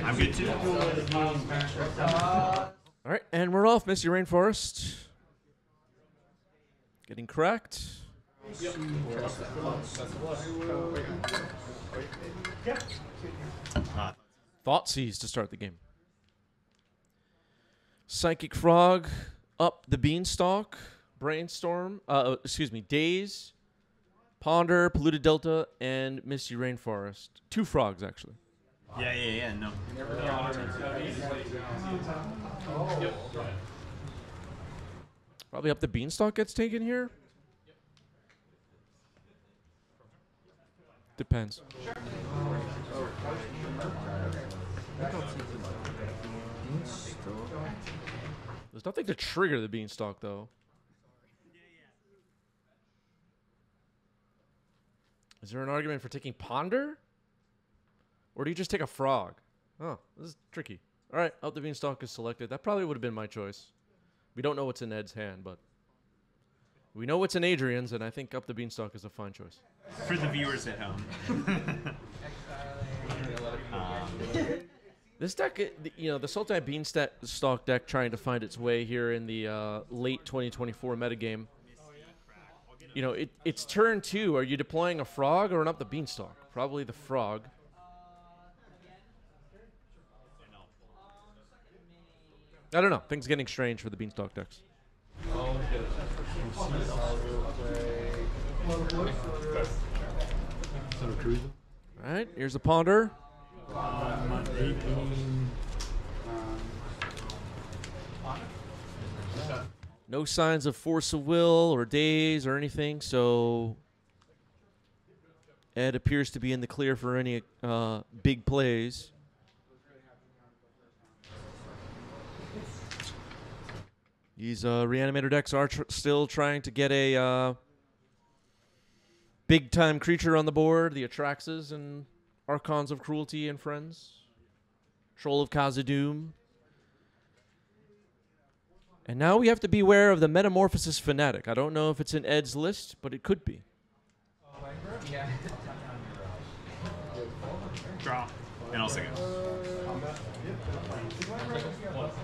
I'm good too. All right, and we're off. Misty Rainforest. Getting cracked. Thoughtseize to start the game. Psychic Frog, up the Beanstalk, Brainstorm, Daze, Ponder, Polluted Delta, and Misty Rainforest. 2 frogs, actually. Yeah, no. Probably up the Beanstalk gets taken here. Depends. There's nothing to trigger the Beanstalk, though. Is there an argument for taking Ponder? Or do you just take a frog? Oh, this is tricky. All right, up the Beanstalk is selected. That probably would have been my choice. We don't know what's in Ed's hand, but we know what's in Adrian's, and I think up the Beanstalk is a fine choice. For the viewers at home. This deck, you know, the Sultai Beanstalk deck trying to find its way here in the late 2024 metagame. You know, it's turn 2. Are you deploying a frog or an up the Beanstalk? Probably the frog. I don't know. Things getting strange for the Beanstalk decks. All right, here's a Ponder. No signs of Force of Will or Daze or anything, so Ed appears to be in the clear for any big plays. These Reanimator decks are still trying to get a big-time creature on the board. The Atraxes and Archons of Cruelty and Friends. Troll of Khazad-dûm. And now we have to beware of the Metamorphosis Fanatic. I don't know if it's in Ed's list, but it could be. Draw. And I'll second.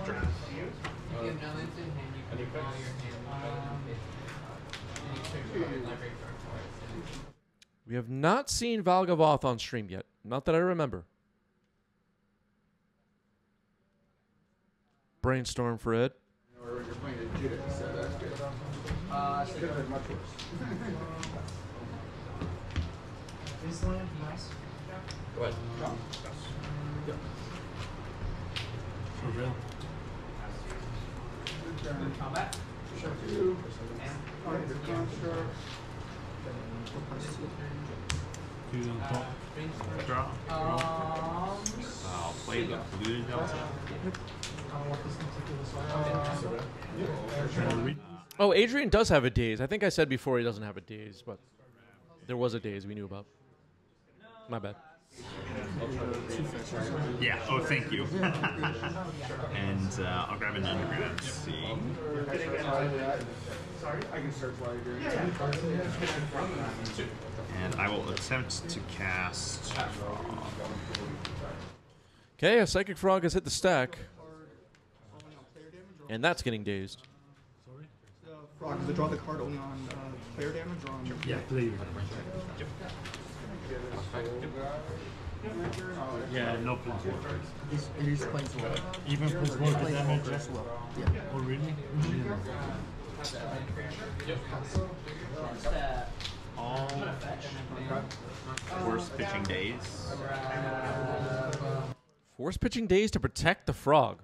Draw. We have not seen Valgavoth on stream yet. Not that I remember. Brainstorm for Ed. You're playing a Judas, so that's good. Could have been much worse. Is land nice? Go ahead. Yep. For real. Combat. Sure. Two. And the construct. Draw. I'll play the Polluted Delta. Oh, Adrian does have a Daze. I think I said before he doesn't have a Daze, but there was a Daze we knew about. My bad. Yeah, oh, thank you. And I'll grab an underground. See. Sorry, I can search while you're doing it. And I will attempt to cast. Okay, a Psychic Frog has hit the stack. And that's getting dazed. Sorry? Frog, does it draw the card only on player damage or on... Yeah, player damage. Yeah, no planeswalker. It is planeswalker. Even planeswalker damage as well. Yeah. Oh, really? All Force Pitching Days. Force Pitching Days to protect the frog.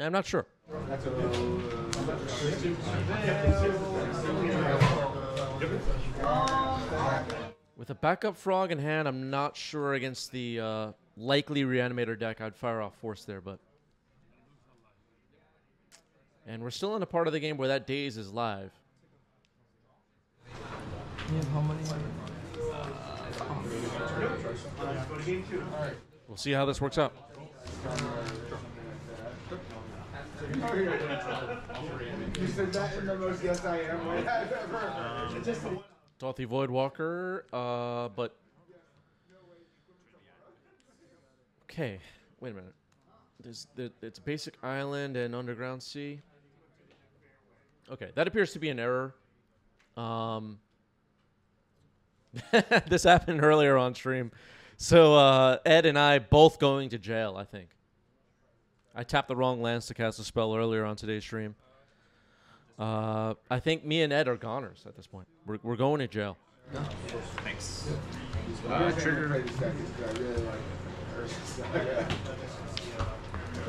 I'm not sure. With a backup frog in hand, I'm not sure against the likely Reanimator deck I'd fire off Force there, but... And we're still in a part of the game where that Daze is live. Yeah, how many? We'll see how this works out. You said that in the most yes I am way I've ever. Dorothy Voidwalker, but okay. Wait a minute. It's basic island and underground sea. Okay, that appears to be an error. This happened earlier on stream, so Ed and I both going to jail. I think I tapped the wrong lands to cast a spell earlier on today's stream. I think me and Ed are goners at this point. We're going to jail. Thanks. Trigger.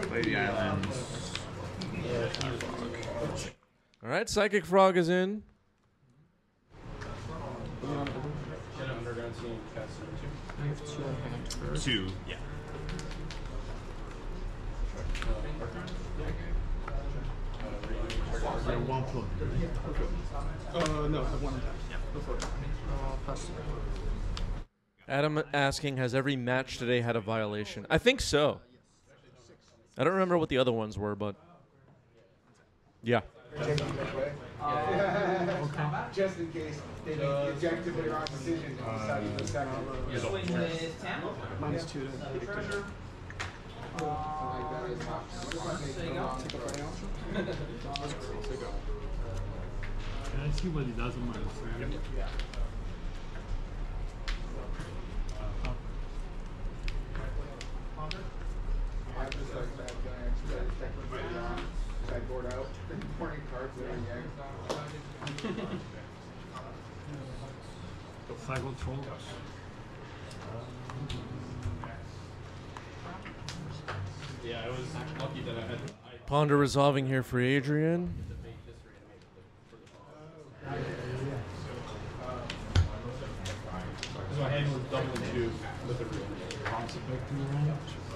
Play the island. All right, Psychic Frog is in. Two. Yeah. One floor. No, I have one attack. Before. Adam asking, has every match today had a violation? I think so. I don't remember what the other ones were, but yeah. Just in case they make the objectively wrong decision and decide to second. Swing with 10. -2 to Treasure. There you go. Can I see what he does on my screen? I just like that guy technically wrong. Sideboard out. Morning cards there again. The cycle troll. Yeah, I was lucky that I had. Ponder resolving here for Adrian. So my hand was double two with the real.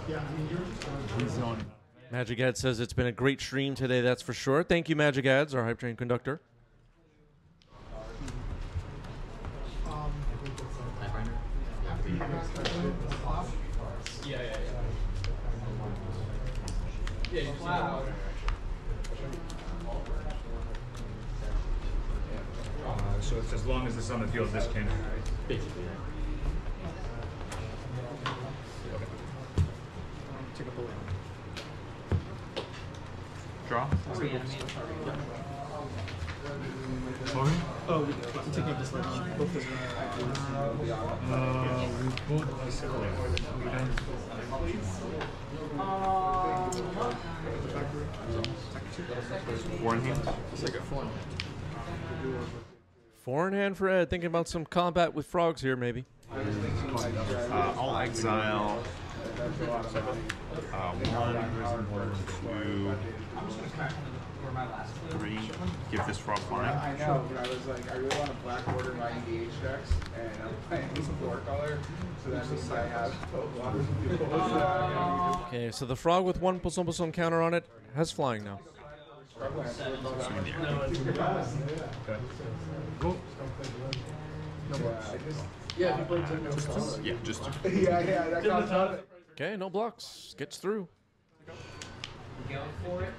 Yeah, I mean, He's on. Magic Ad says it's been a great stream today, that's for sure. Thank you, Magic Ads, our hype train conductor. Yeah. Wow. So it's as long as it's on the field, this can. Basically. take up a land. Draw. Sorry? Oh, we're taking up this land. Both those We both disclaimed. Four in hand. It's like a form. Four in hand for Ed. Thinking about some combat with frogs here, maybe. I'll exile. One, two, three. Give this frog flying. I know, but I was like, I really want to black order my engage decks, and I'm playing some four color, so that means I have Okay, so the frog with one +1/+1 counter on it has flying now. Go. Yeah, if you play two. Yeah, just two. Yeah, that counts on it. Okay, no blocks. Gets through. Go for it.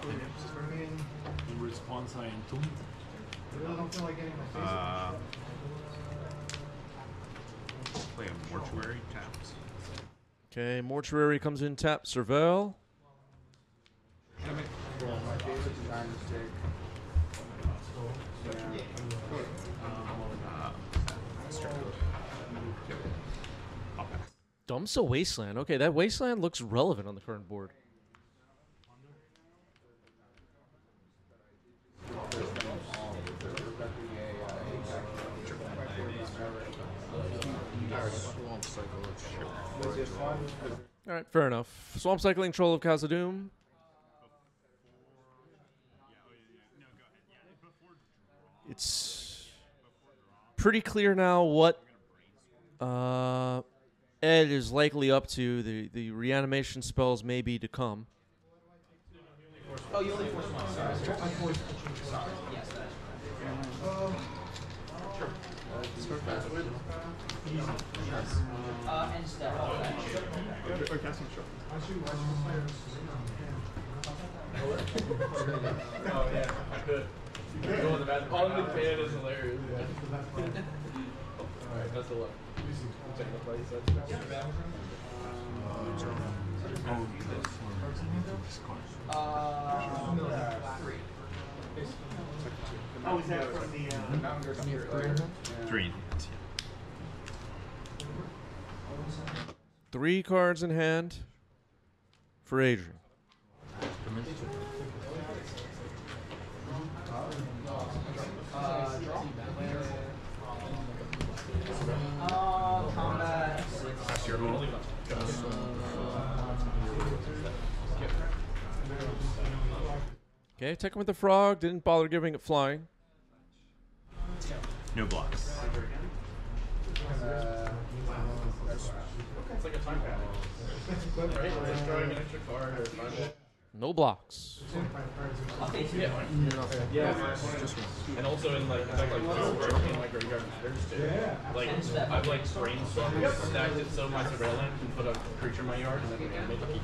In response, I entombed. Play a mortuary tapped. Okay, Mortuary comes in, tap, Serval. My favorite design mistake. Dumps a Wasteland. Okay, that Wasteland looks relevant on the current board. All right, fair enough. Swamp Cycling, Troll of Khazad-dûm. It's pretty clear now what Ed is likely up to. The reanimation spells may be to come. Oh, you only forced one. Sorry. Yes, that is. And step all that shit. Or casting shot. Oh yeah, I could. Go in the bathroom. All in the can is hilarious. Alright, best of luck. Check the place. Three. Oh, is that from the, 3. 3 cards in hand for Adrian. Combat. That's your rule. Okay, take him with the frog. Didn't bother giving it flying. No blocks. It's like a time pad. Right? It's like drawing an extra card or time. No blocks. Yeah. And also in like, in like graveyard matters too. Like I've like brainstormed, stacked it so my surveillance can put a creature in my yard and then reanimate the keep.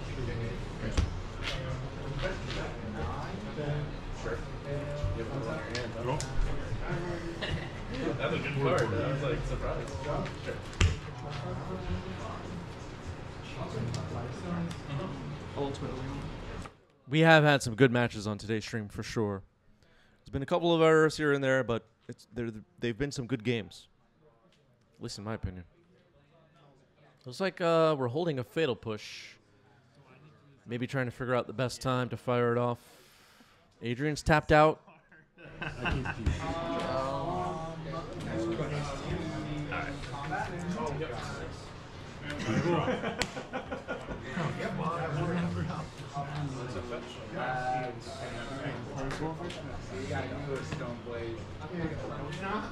Sure. You have one in your hand. Huh? That's a good card. I was like surprised. Sure. Ultimately. We have had some good matches on today's stream for sure. There's been a couple of errors here and there, but they've been some good games. At least in my opinion. Looks like we're holding a fatal push. Maybe trying to figure out the best time to fire it off. Adrian's tapped out. You gotta do a stone blade. No, it's not.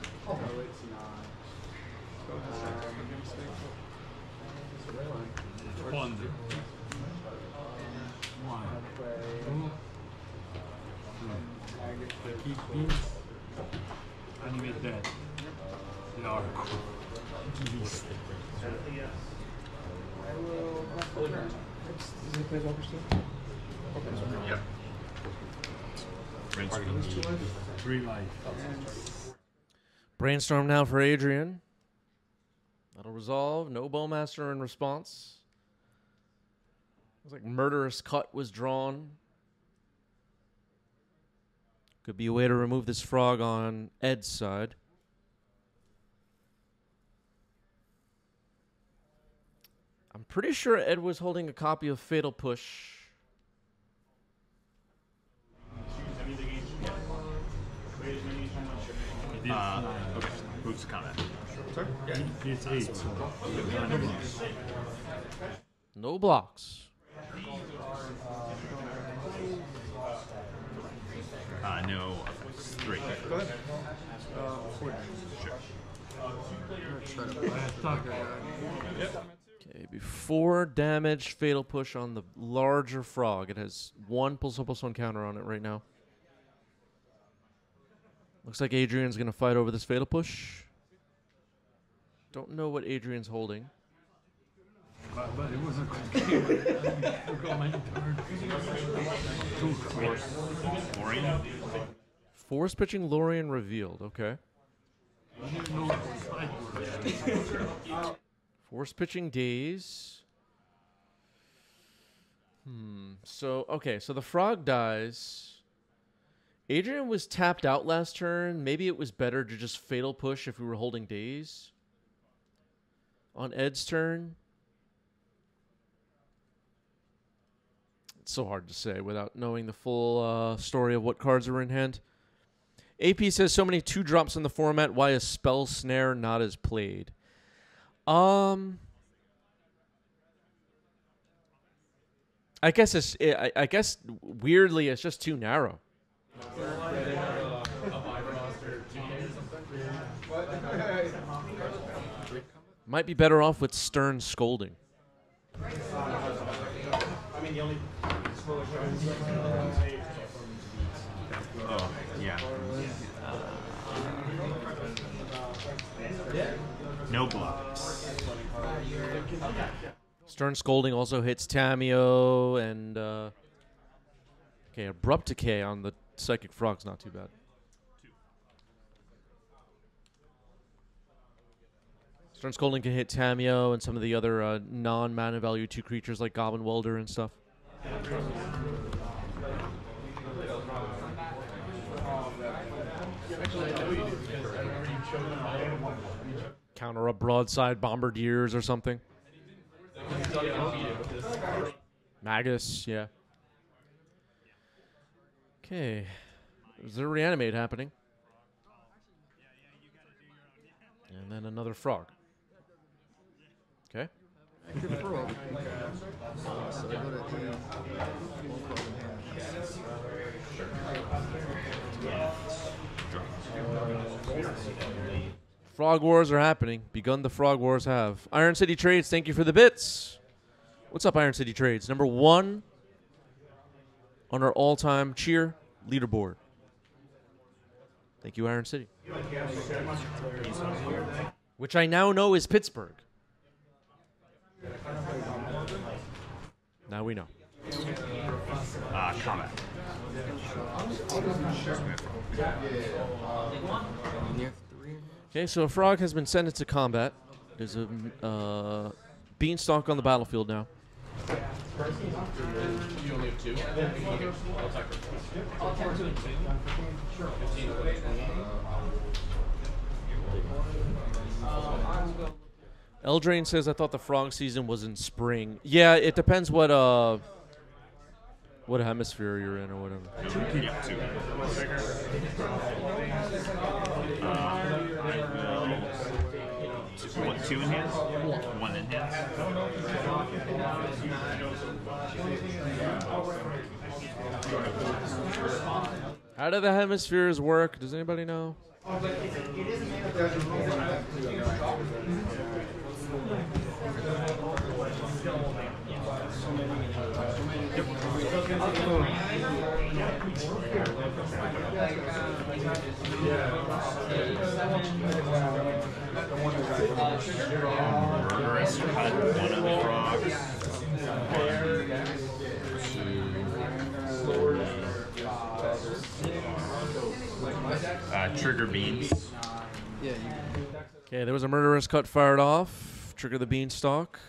One. Keep beans. Animate that. They are cool. Beast. Yep. Brainstorm. 3 life. Brainstorm now for Adrian. That'll resolve. No Bowmaster in response. Looks like Murderous Cut was drawn. Could be a way to remove this frog on Ed's side. I'm pretty sure Ed was holding a copy of Fatal Push. Okay. Boots the combat. Sorry? Yeah. It's 8, so No blocks. No effects. 3. Go ahead. 4. Sure. Okay, before damage, Fatal Push on the larger frog. It has 1 +1/+1 counter on it right now. Looks like Adrian's going to fight over this Fatal Push. Don't know what Adrian's holding. But it was a good game. I forgot my turn. 2 cards. Lorien. Force pitching Lorien revealed. Okay. I didn't know it was sideboard. Force pitching Daze. So, okay. So the frog dies. Adrian was tapped out last turn. Maybe it was better to just Fatal Push if we were holding Daze. On Ed's turn. It's so hard to say without knowing the full story of what cards are in hand. AP says so many 2-drops in the format. Why is Spell Snare not as played? I guess I guess weirdly it's just too narrow. Might be better off with Stern Scolding. Oh, yeah. No blocks. Stern Scolding also hits Tameo, and okay, Abrupt Decay on the Psychic Frog's not too bad. Stern Scolding can hit Tameo and some of the other non-mana value 2 creatures like Goblin Welder and stuff. Counter up Broadside Bombardiers or something. Magus, yeah. Okay. There's a Reanimate happening. And then another Frog. Okay. Active frog. So I go to Frog Wars are happening. Begun the Frog Wars have. Iron City Trades, thank you for the bits. What's up, Iron City Trades? Number 1 on our all-time cheer leaderboard. Thank you, Iron City. Which I now know is Pittsburgh. Now we know. Combat. Okay, so a frog has been sent into combat. There's a beanstalk on the battlefield now. You only have 2? Okay. I'll attack her. I'll attack 2 and 2. 15. Eldraine says, I thought the frog season was in spring. Yeah, it depends what hemisphere you're in or whatever. Yeah, 2. What, 2 in hands? 1 in hands. How do the hemispheres work? Does anybody know? Murderous cut 1 of the frogs. 1, 2, 3. Trigger beans. Okay, there was a murderous cut fired off. Trigger the beanstalk.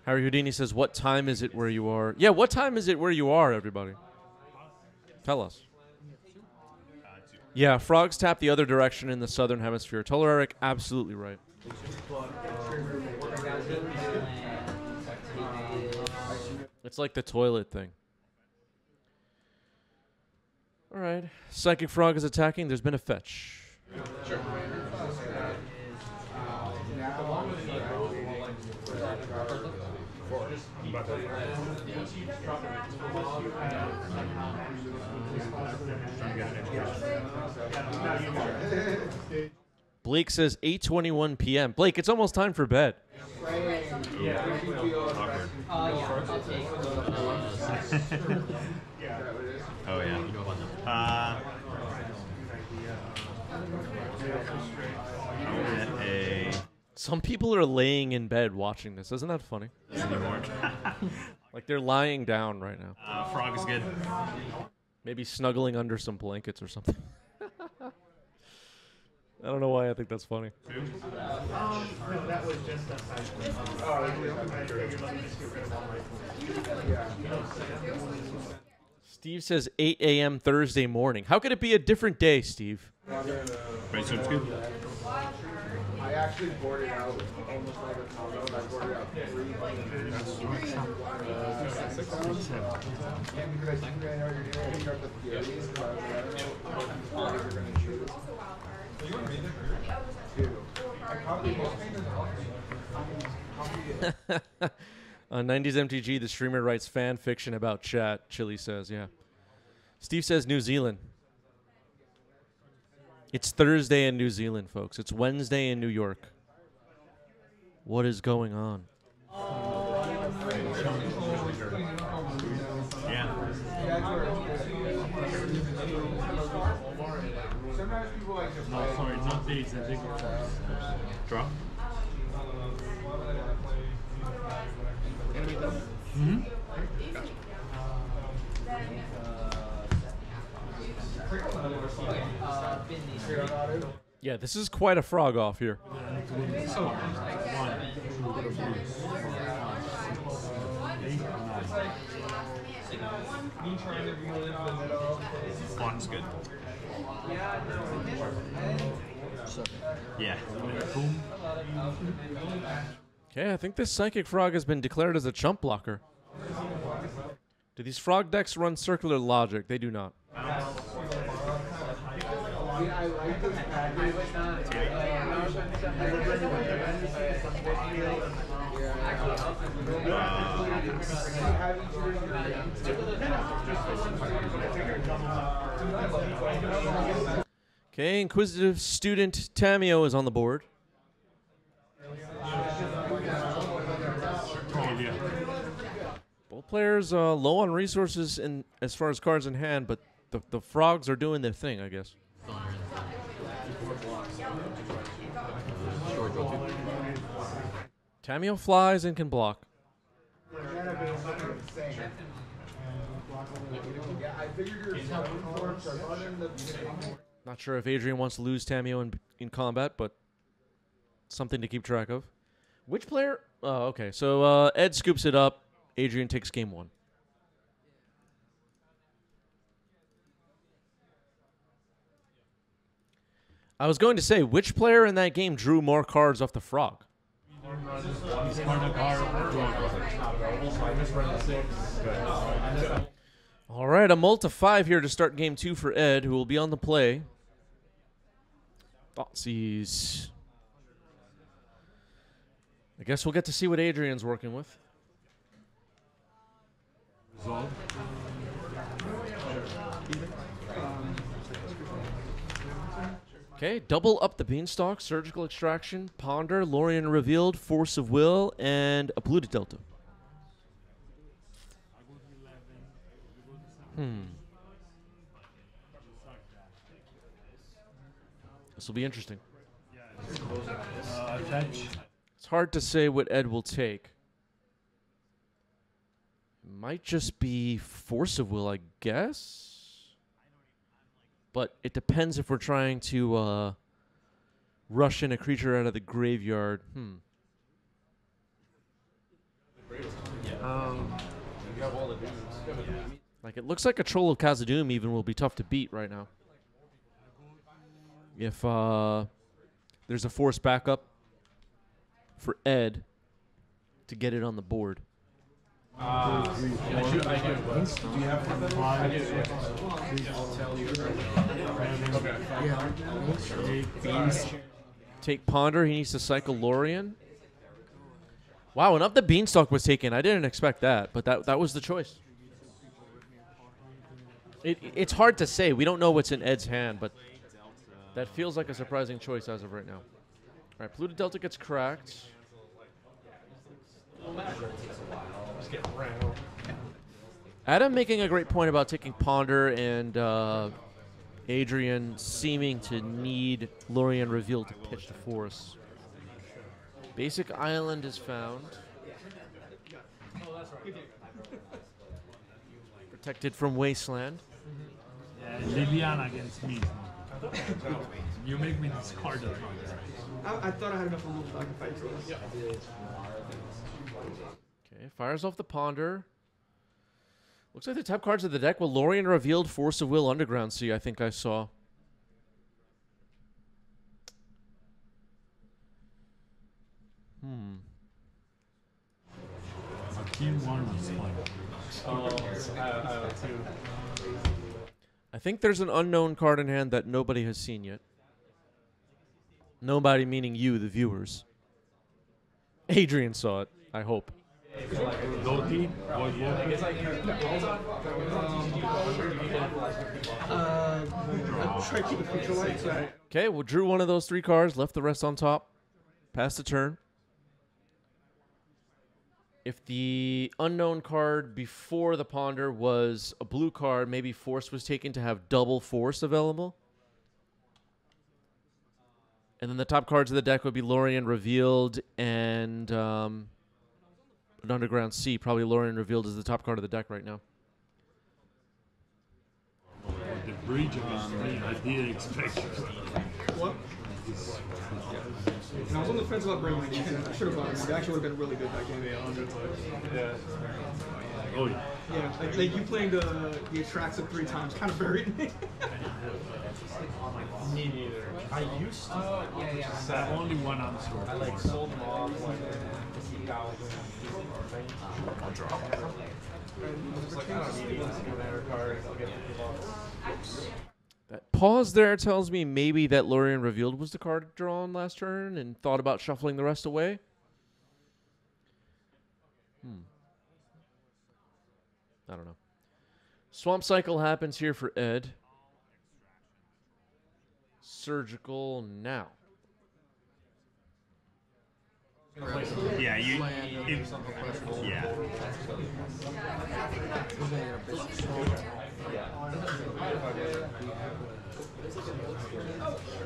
Harry Houdini says, what time is it where you are? Yeah, what time is it where you are, everybody? Tell us. 2. Yeah, frogs tap the other direction in the southern hemisphere. Toleric, absolutely right. It's like the toilet thing. All right. Psychic Frog is attacking. There's been a fetch. Sure. Blake says 8:21 p.m. Blake, it's almost time for bed. Yeah, I'll take Oh, yeah. I'll get a... Some people are laying in bed watching this. Isn't that funny? Anymore. Like they're lying down right now. Frog is good. Maybe snuggling under some blankets or something. I don't know why I think that's funny. Steve says 8 a.m. Thursday morning. How could it be a different day, Steve? Right, so it's good. I actually boarded out almost like a combo. I boarded out 3. Yeah, because I think I know you're doing it. You got the theories. You're going to choose. 2. I copied On 90s MTG, the streamer writes fan fiction about chat. Chili says, yeah. Steve says New Zealand. It's Thursday in New Zealand, folks. It's Wednesday in New York. What is going on? Yeah. Sometimes people like to play. Nowadays, I think Draw. Animate them. Mm-hmm. Yeah, this is quite a frog off here. One's good. Yeah. Boom. Okay, I think this Psychic Frog has been declared as a chump blocker. Do these frog decks run circular logic? They do not. I like this Okay, Inquisitive Student Tamio is on the board. Both players low on resources in as far as cards in hand, but the frogs are doing their thing, I guess. Tamio flies and can block. Not sure if Adrian wants to lose Tamio in combat, but something to keep track of. Which player? Oh, okay. So Ed scoops it up. Adrian takes game one. I was going to say, which player in that game drew more cards off the frog? All right, a multi 5 here to start game 2 for Ed, who will be on the play. Thoughtseize. I guess we'll get to see what Adrian's working with. Okay, double up the Beanstalk, Surgical Extraction, Ponder, Lorien Revealed, Force of Will, and a Polluted Delta. This will be interesting. It's hard to say what Ed will take. It might just be Force of Will, I guess. But it depends if we're trying to rush in a creature out of the graveyard. Like, it looks like a Troll of Khazad-dûm even will be tough to beat right now. If there's a force backup for Ed to get it on the board. Take Ponder. He needs to cycle Lorien. Wow, and up the Beanstalk was taken. I didn't expect that, but that was the choice. It's hard to say. We don't know what's in Ed's hand, but that feels like a surprising choice as of right now. All right, Polluted Delta gets cracked. Adam making a great point about taking Ponder and Adrian seeming to need Lorien Revealed to pitch the force. Basic Island is found. Protected from Wasteland. Yeah, Liliana against me. You make me discard it. I thought I had enough removal so I could fight Trolls. Okay, fires off the Ponder. Looks like the top cards of the deck. Well, Lorien Revealed, Force of Will, Underground Sea, I think I saw. I think there's an unknown card in hand that nobody has seen yet. Nobody meaning you, the viewers. Adrian saw it, I hope. Try to keep it neutralized. Okay, well, drew one of those 3 cards, left the rest on top. Passed the turn. If the unknown card before the Ponder was a blue card, maybe Force was taken to have double Force available. And then the top cards of the deck would be Lorien Revealed and an Underground Sea. Probably Lorien Revealed is the top card of the deck right now. The bridge of his screen, I didn't expect it. What? And I was on the fence about bringing my game. I should have bought it. It actually would have been really good that game. Yeah. Oh yeah. Yeah, like you playing the Atraxa 3 times kind of buried me. Me neither. I used to. That only one answer. I like sold them off like I'll draw. Just like, I don't need these commander cards. I'll get the That pause there tells me maybe that Lorien Revealed was the card drawn last turn and thought about shuffling the rest away. I don't know. Swamp Cycle happens here for Ed. Surgical now. Yeah, you. Yeah.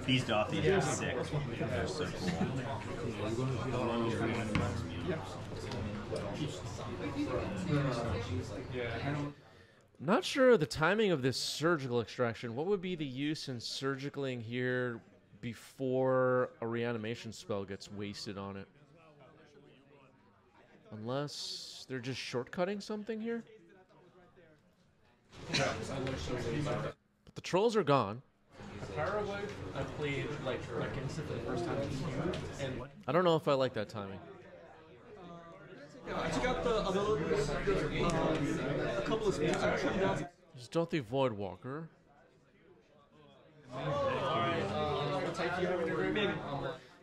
These Dothies are sick. They're so cool. Not sure of the timing of this surgical extraction. What would be the use in surgicaling here before a reanimation spell gets wasted on it? Unless they're just shortcutting something here? But the trolls are gone. Paraguay, I played like instant for the first time, and I don't know if I like that timing. I took out the abilities, a couple of speeds. I trimmed down. There's Dothy Voidwalker.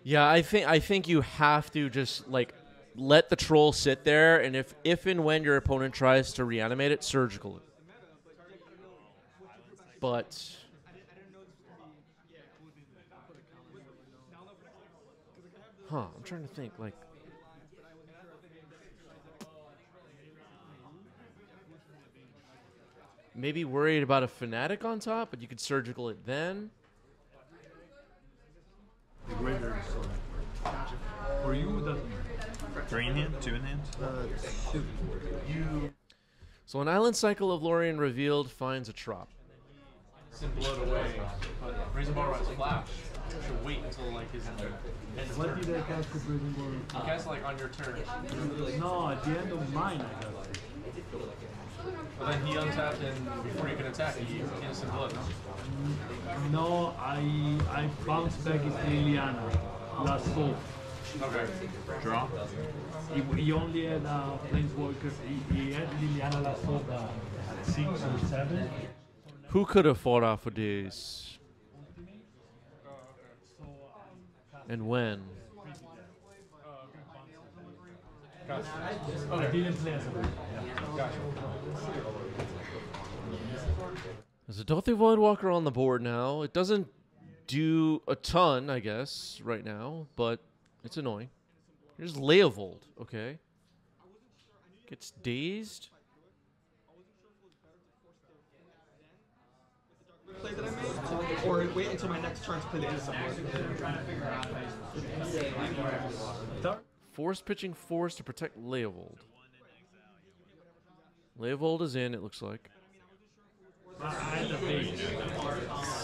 Yeah, I think you have to just like let the troll sit there, and if and when your opponent tries to reanimate it, surgical it. But I'm trying to think like maybe worried about a Fanatic on top, but you could surgical it then. The greater is for you, it doesn't matter. 3 in hand? 2 in hand? So an Island Cycle of Lorien Revealed finds a trop. blown away. Brazen Bar Rise Flash should wait until like his end of What turn. did I cast for Brazen Bar? You cast like on your turn. No, at the end of mine I got it. But then he untapped and before you can attack, he innocent blood, no? No, I bounced back into Liliana last fall. Okay. Draw? He only had Planeswalker. He had Liliana last fall, 6 or 7. Who could have fought off of these? And when? I didn't play as a There's a Dothy Voidwalker on the board now. It doesn't do a ton, I guess, right now, but it's annoying. Here's Leovold, okay. Gets dazed. Play that I made, or wait until my next turn to play the instant one. Force pitching force to protect Leovold. Leovold is in, it looks like. I had the base.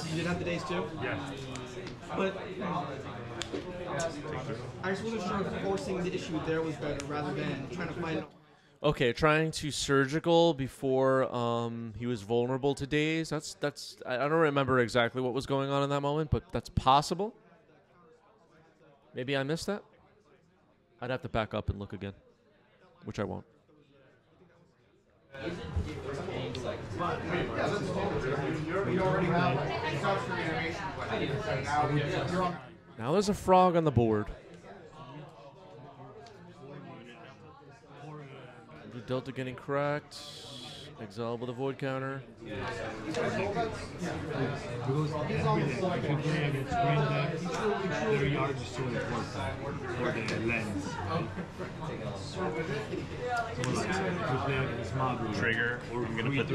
You did have the days too? Yeah. But I just wasn't sure if forcing the issue there was better rather than trying to find. Okay, trying to surgical before he was vulnerable to daze. That's I don't remember exactly what was going on in that moment, but that's possible. Maybe I missed that. I'd have to back up and look again, which I won't. Now there's a frog on the board. The Delta getting cracked. Exile with a void counter. Because every day, if you play against green deck, their yard is so important for the lens. Trigger. I'm gonna put the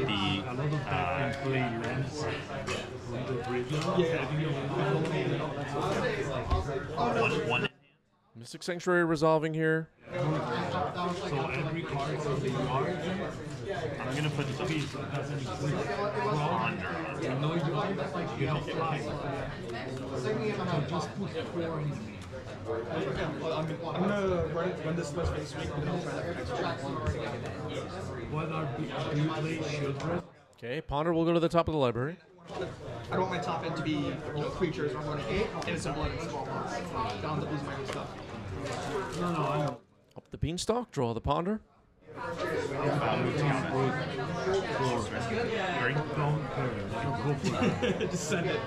one. Mystic Sanctuary resolving here. So every card from the yard, I'm gonna put the piece that doesn't include Ponder. no yard, you don't fly. So just put 4 in me. I'm gonna run this list for this week, and then I'll try that for next week. What are do you play children? Okay, Ponder will go to the top of the library. I don't want my top end to be creatures. I'm running 8 innocent blood and small box. Down to lose my own stuff. No, I know. Up the Beanstalk, draw the Ponder. Don't care. Go for it. Just send it.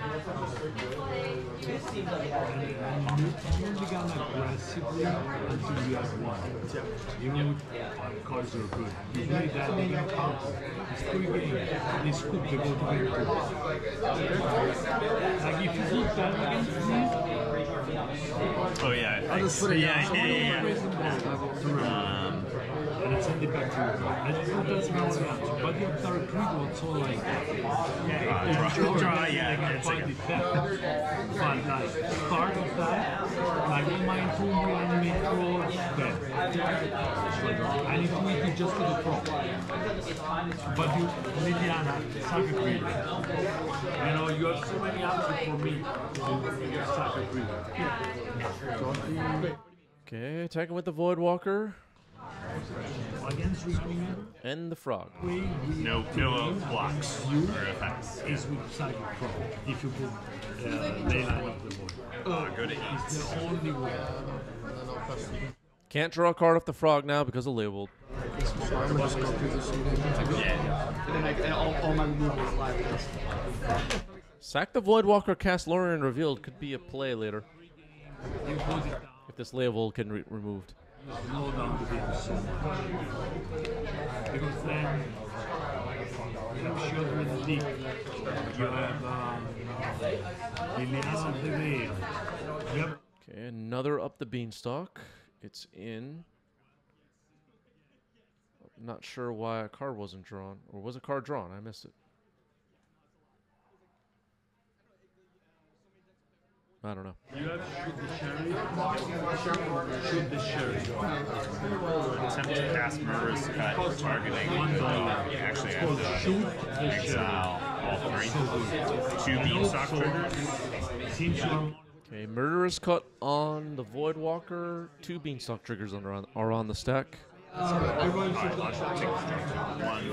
You only got aggressively until you have 1. You cards are good. You play that, they can count. It's 3 games. They scoop, they go to game 2. Like if you look that against me, Oh yeah. I'll just put it yeah. and it's in the back to you. I just think that's how it happens. But you have Dark Creed, so like, Draw, yeah. It's like but like part of that, like in my Tomb Reanimator, then I need to eat it just for the prop. But you, Liliana, Sacred Creed. You know, you have so many options for me to do Sacred Creed. Okay, attacking with the Voidwalker Against Reanimator, and the Frog. no blocks or effects. is with Sacred Pro. If you put Leyline of the board. Go to It's 8. the only way. Can't draw a card off the Frog now because of labeled. Yeah. And then all my removal is live test. Sack the Voidwalker, cast Lorien revealed could be a play later You put it down. if this label can be removed. Slow down the game so much. Because then you have Children Deep, you have Liliana of the Veil, you have Okay, another up the Beanstalk. It's in. Not sure why a card wasn't drawn. Or was a card drawn? I missed it. I don't know. You have Shoot the Sherry. Shoot the Sherry. Attempt to cast Murderous Cut targeting. Actually, I have Shoot to the exile all 3. 2 Beanstalk triggers. Seems you are Okay, Murderous Cut on the Voidwalker. 2 Beanstalk triggers are on the stack. Everyone should One.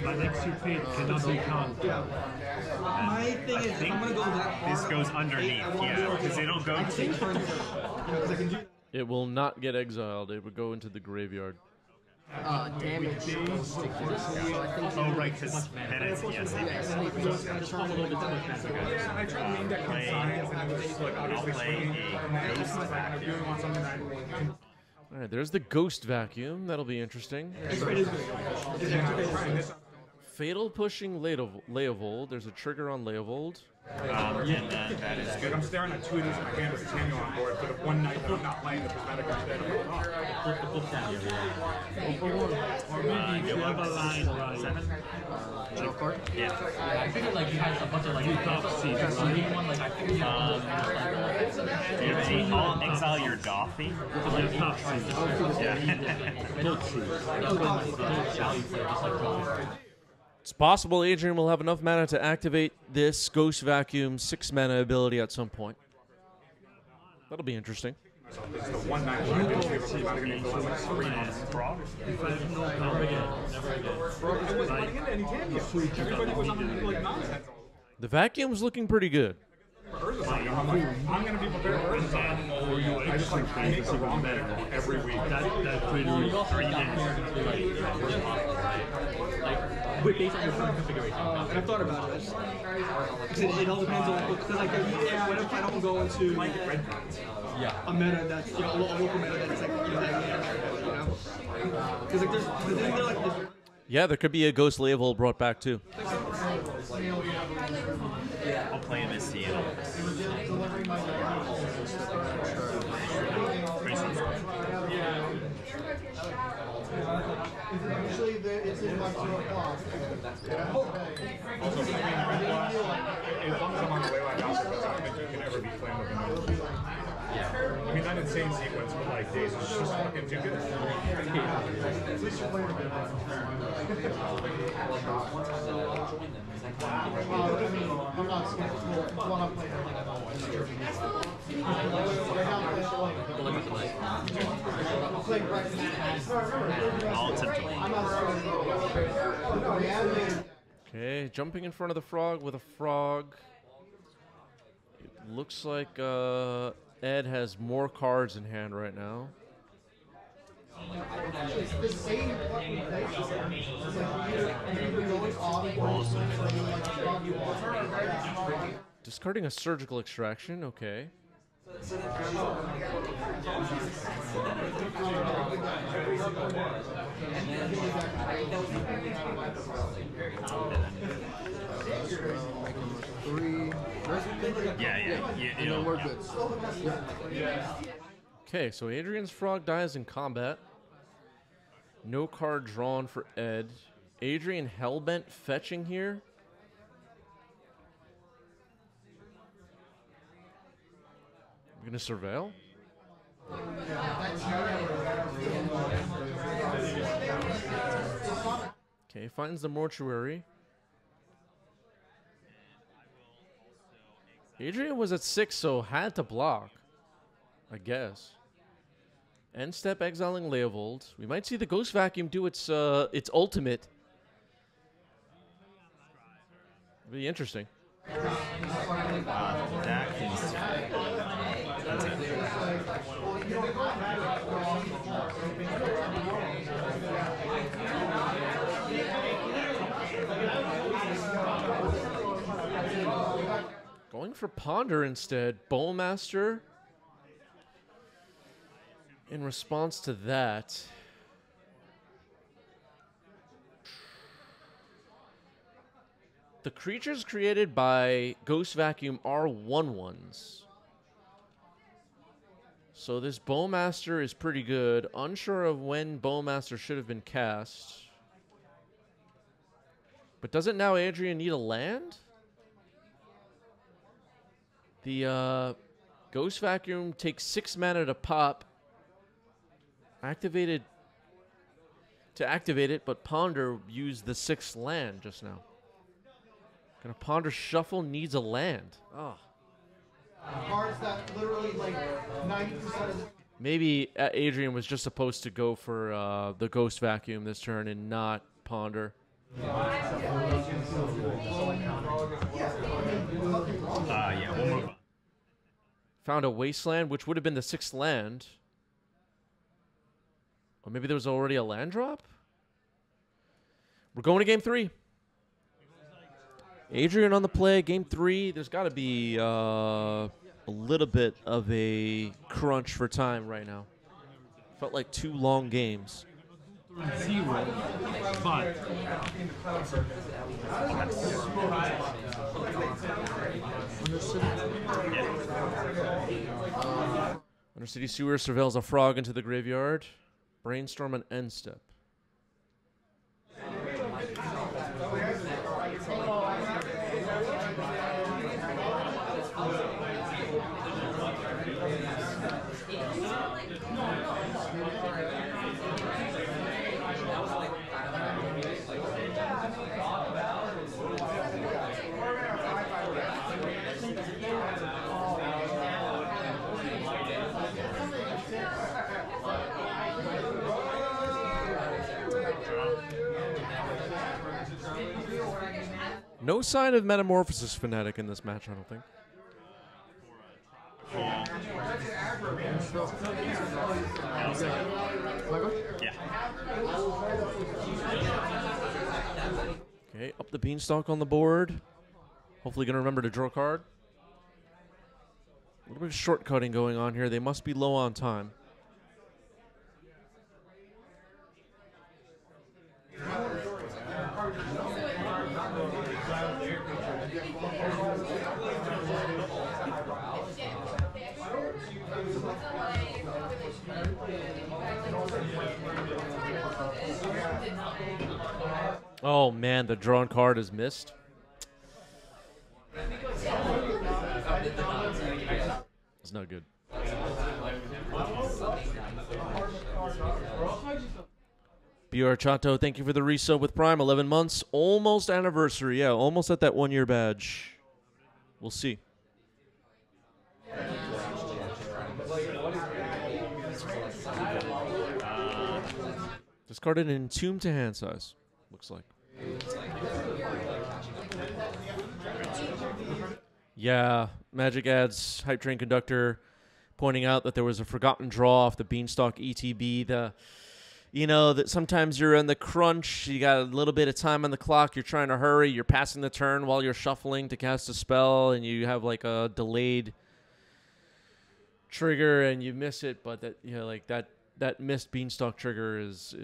but next you paid cannot be counted. My thing is, if I'm gonna go that hard, This goes underneath, yeah, because they don't go to. because I can do. It will not get exiled. It would go into the graveyard. Damage. So I think Oh, right, because penance, yes, they make sense. I'll play a Ghost Vacuum. All right, there's the Ghost Vacuum. That'll be interesting. Fatal pushing Leovold. There's a trigger on Leovold. And then that is Good. I'm staring at 2 of these in my hand with Samuel on board for the one night that I'm not playing the Prismatic instead. I'm like, Or maybe if you have a line right. yeah. I figured like you had a bunch of like Top seed. one like I figured you had Do you have any? I'll exile your Doffy. Top seed. It's possible Adrian will have enough mana to activate this Ghost Vacuum 6 mana ability at some point. That'll be interesting. this is the one night where I didn't play the Prismatic and it was like 3 months. If I have no power again, Everybody was on the like nonsense. The Vacuum's looking pretty good. I'm gonna be prepared for it. or you actually play this even better Every week. that trigger is 3 days. Wait, based on your current configuration. And I've thought about it. Because it all depends on because like what if I don't go into a meta that's a local meta that's like because like there's like this. Yeah, there could be a Ghost Leovold brought back too. I'll play him as Seattle. usually it's in like 2 o'clock. Also, as long as I'm on the way line out, I don't think you can ever be playing with him. I mean, that insane sequence with like days is just fucking too good. At least you're playing a bit. I'm not scared. Well, I'm playing. I'll attempt to. Okay, jumping in front of the frog with a frog. It looks like Ed has more cards in hand right now. It's the same fucking place. It's like you're going off. Discarding a surgical extraction, okay. Yeah. We're good. Okay, so Adrian's frog dies in combat. No card drawn for Ed. Adrian hellbent fetching here. We're gonna surveil. Okay, finds the mortuary. Adrian was at 6, so had to block, I guess. End step exiling Leovold. We might see the Ghost Vacuum do its ultimate. It'll be interesting. Going for Ponder instead. Bowmaster. In response to that, the creatures created by Ghost Vacuum are 1/1s. So this Bowmaster is pretty good. Unsure of when Bowmaster should have been cast. But doesn't now Adrian need a land? The Ghost Vacuum takes 6 mana to pop. Activated to activate it, but Ponder used the 6th land just now. Gonna Ponder shuffle, needs a land. Oh. Cards that literally like 90% of the Maybe Adrian was just supposed to go for the Ghost Vacuum this turn and not Ponder. Yeah, one more. Found a Wasteland, which would have been the 6th land. Or maybe there was already a land drop? We're going to game 3. Adrian on the play, game 3. There's got to be a little bit of a crunch for time right now. Felt like 2 long games. 0, but Undercity Sewer surveils a frog into the graveyard. Brainstorm an end step. No sign of Metamorphosis Fanatic in this match, I don't think. Okay, up the Beanstalk on the board. Hopefully gonna remember to draw a card. A little bit of shortcutting going on here. They must be low on time. Oh man, the drawn card is missed. It's not good. BR Chato, thank you for the resub with Prime. 11 months, almost anniversary. Yeah, almost at that 1 year badge. We'll see. Discarded in tomb to hand size, looks like. Yeah, Magic adds Hype Train Conductor, pointing out that there was a forgotten draw off the Beanstalk ETB. You know, that sometimes you're in the crunch, you got a little bit of time on the clock, you're trying to hurry, you're passing the turn while you're shuffling to cast a spell, and you have like a delayed trigger and you miss it, but that, you know, like that missed Beanstalk trigger is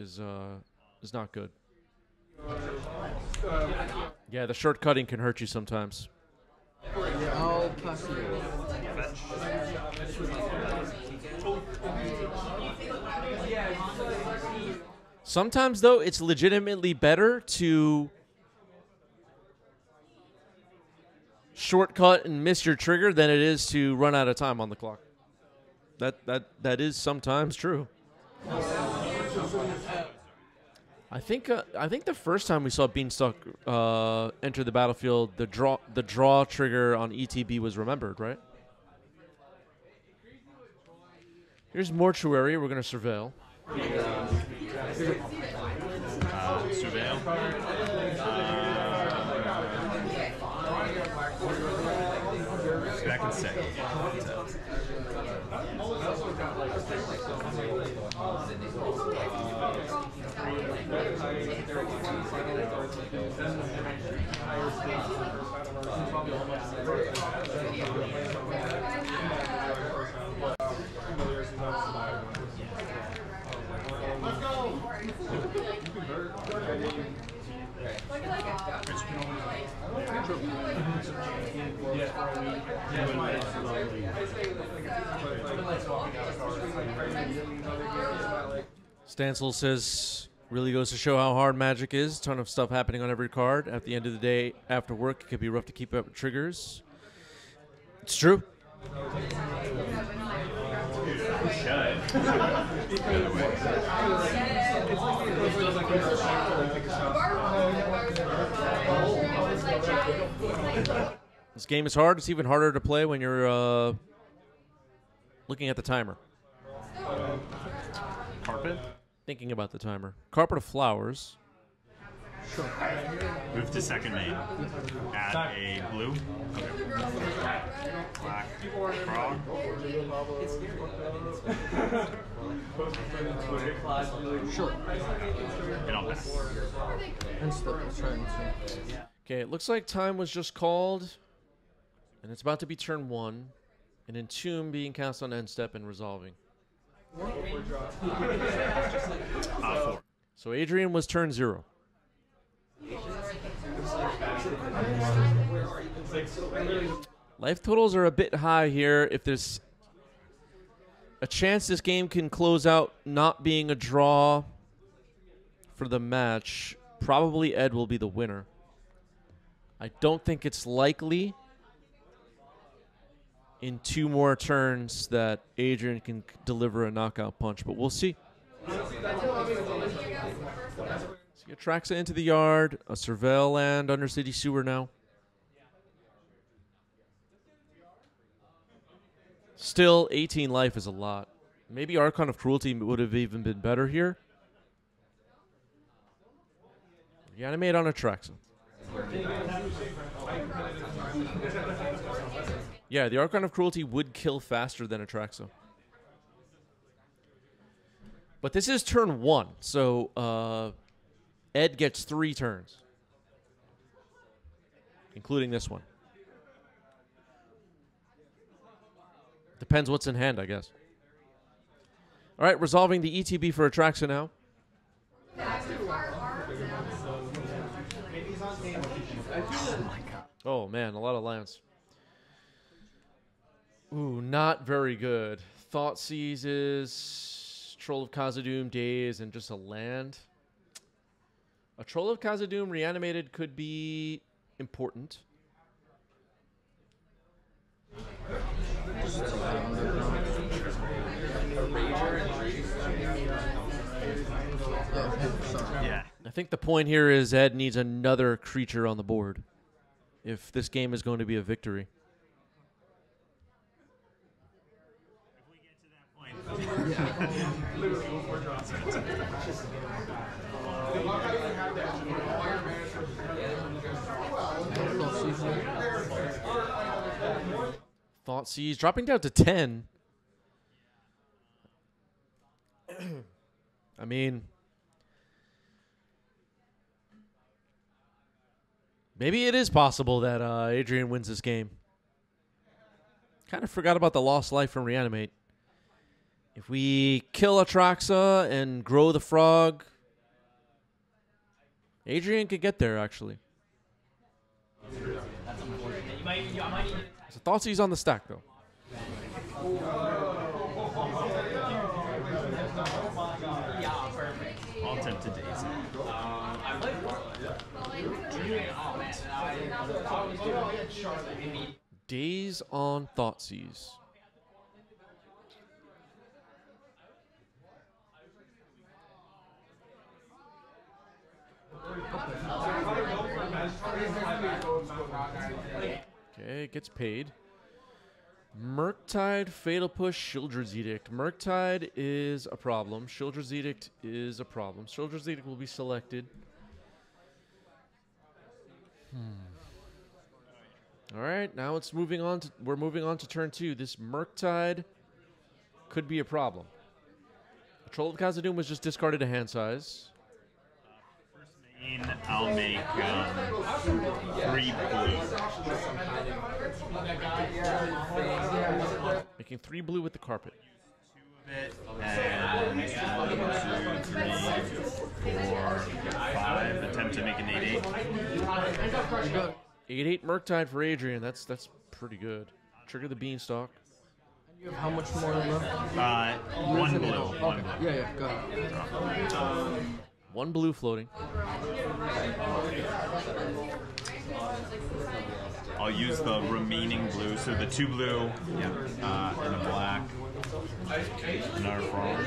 not good. Yeah, the shortcutting can hurt you sometimes. Oh, pussy. Sometimes, though, it's legitimately better to shortcut and miss your trigger than it is to run out of time on the clock. That is sometimes true. I think the first time we saw Beanstalk enter the battlefield, the draw trigger on ETB was remembered, right? Here's Mortuary. We're going to surveil. Surveil. Back in second. Stancil says, really goes to show how hard Magic is. Ton of stuff happening on every card. At the end of the day, after work, it could be rough to keep up with triggers. It's true. This game is hard. It's even harder to play when you're looking at the timer. Carpet? Thinking about the timer. Carpet of Flowers. Sure. Move to second main. Add a blue. Okay. Black. Frog. Sure. And I'll pass. Okay, it looks like time was just called. And it's about to be turn 1. An Entomb being cast on end step and resolving. 4. So Adrian was turn 0. Life totals are a bit high here. If there's a chance this game can close out not being a draw for the match, probably Ed will be the winner. I don't think it's likely in 2 more turns that Adrian can deliver a knockout punch, but we'll see. So you get Traxa into the yard, a Surveil land, Undercity Sewer now. Still, 18 life is a lot. Maybe Archon of Cruelty would have even been better here. Reanimate on a Traxa. Yeah, the Archon of Cruelty would kill faster than Atraxa. But this is turn 1, so Ed gets 3 turns, including this one. Depends what's in hand, I guess. All right, resolving the ETB for Atraxa now. Oh, man, a lot of lands. Ooh, not very good. Thought Seizes, Troll of Khazad-dûm, Daze, and just a land. A Troll of Khazad-dûm reanimated could be important. Yeah. I think the point here is Ed needs another creature on the board if this game is going to be a victory. Thoughtseize dropping down to 10. I mean, maybe it is possible that Adrian wins this game. Kind of forgot about the lost life from Reanimate. If we kill Atraxa and grow the frog, Adrian could get there, actually. So Thoughtseize on the stack, though. I'll attempt to daze it. Daze on Thoughtseize. Okay, gets paid. Murktide, Fatal Push, Shieldred's Edict. Murktide is a problem. Shieldred's Edict is a problem. Shieldred's Edict will be selected. All right, now it's moving on. We're moving on to turn 2. This Murktide could be a problem. The Troll of Khazad-dûm was just discarded to hand size. I'll make 3 blue. Making 3 blue with the carpet. 2 of it, and 1, 2, 3, 4, 5. Attempt to make an 8/8. 8/8 Murktide for Adrian. That's pretty good. Trigger the Beanstalk. You have how much more left? 1 blue. One blue. Yeah, go ahead. 1 blue floating. I'll use the remaining blue, so the 2 blue and a black. Another frog.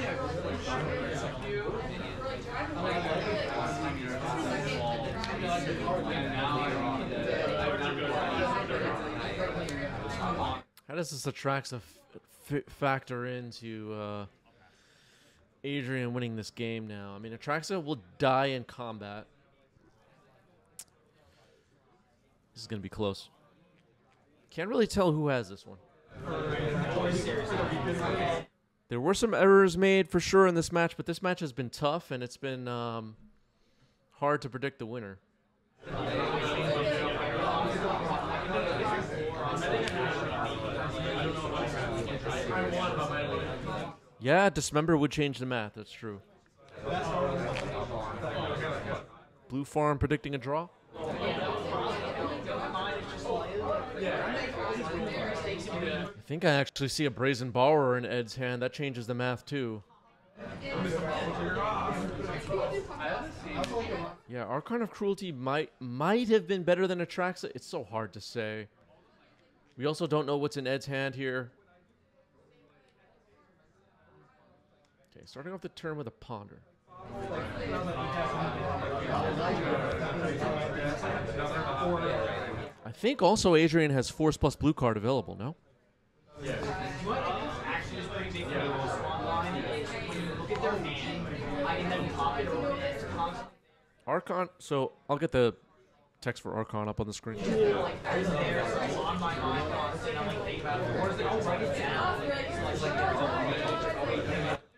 How does this Atraxa factor into Adrian winning this game now? I mean, Atraxa will die in combat. This is going to be close. Can't really tell who has this one. There were some errors made for sure in this match, but this match has been tough, and it's been hard to predict the winner. Yeah, Dismember would change the math. That's true. Blue Farm predicting a draw. I think I actually see a Brazen Borrower in Ed's hand. That changes the math too. Yeah, Archon of Cruelty might have been better than Atraxa. It's so hard to say. We also don't know what's in Ed's hand here. Okay, starting off the turn with a Ponder. I think also Adrian has Force plus blue card available, no? Archon, so I'll get the text for Archon up on the screen.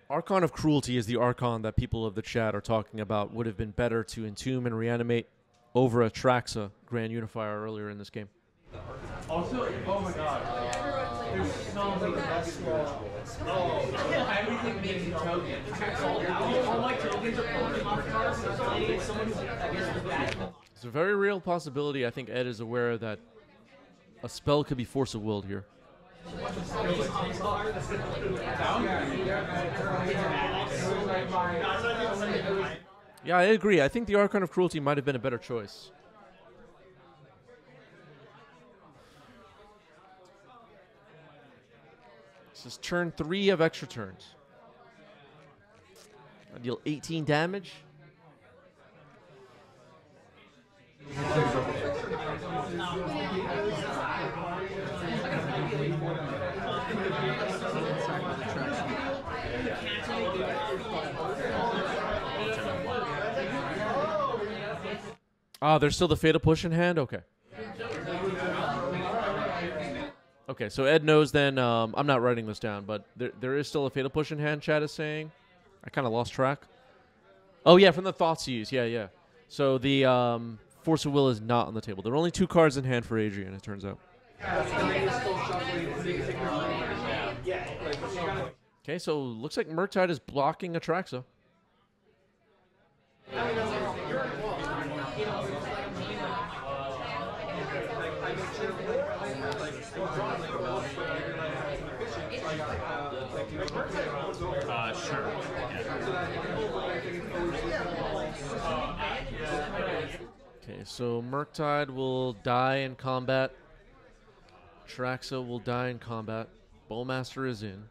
Archon of Cruelty is the Archon that people of the chat are talking about. Would have been better to entomb and reanimate over Atraxa Grand Unifier earlier in this game. Also, oh my god. There's so many best everything makes a token. All my tokens are Pokemon cards, so playing against someone who I guess is bad. It's a very real possibility. I think Ed is aware that a spell could be Force of Willed here. Yeah, I agree. I think the Archon of Cruelty might have been a better choice. This is turn 3 of extra turns. I deal 18 damage. Ah, there's still the Fatal Push in hand? Okay. Okay, so Ed knows then. I'm not writing this down, but there is still a Fatal Push in hand, chat is saying. I kind of lost track. Oh, yeah, from the Thoughtseize. Yeah. So the Force of Will is not on the table. There are only 2 cards in hand for Adrian, it turns out. Okay, so looks like Murktide is blocking Atraxa. Sure. Okay, so Murktide will die in combat. Traxa will die in combat. Bowmaster is in.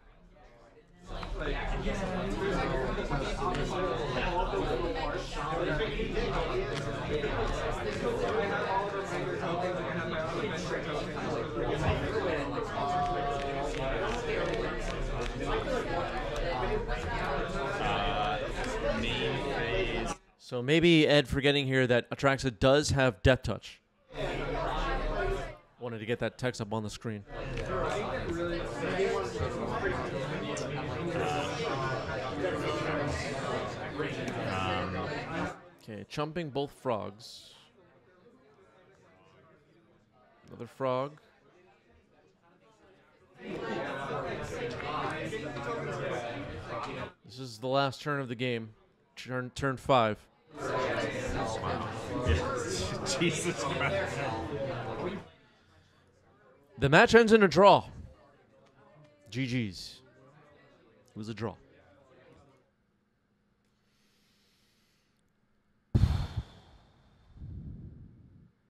Main phase. So maybe Ed forgetting here that Atraxa does have Death Touch. Wanted to get that text up on the screen. Okay, chumping both frogs. Another frog. This is the last turn of the game. Turn 5. Jesus Christ. The match ends in a draw. GG's. It was a draw.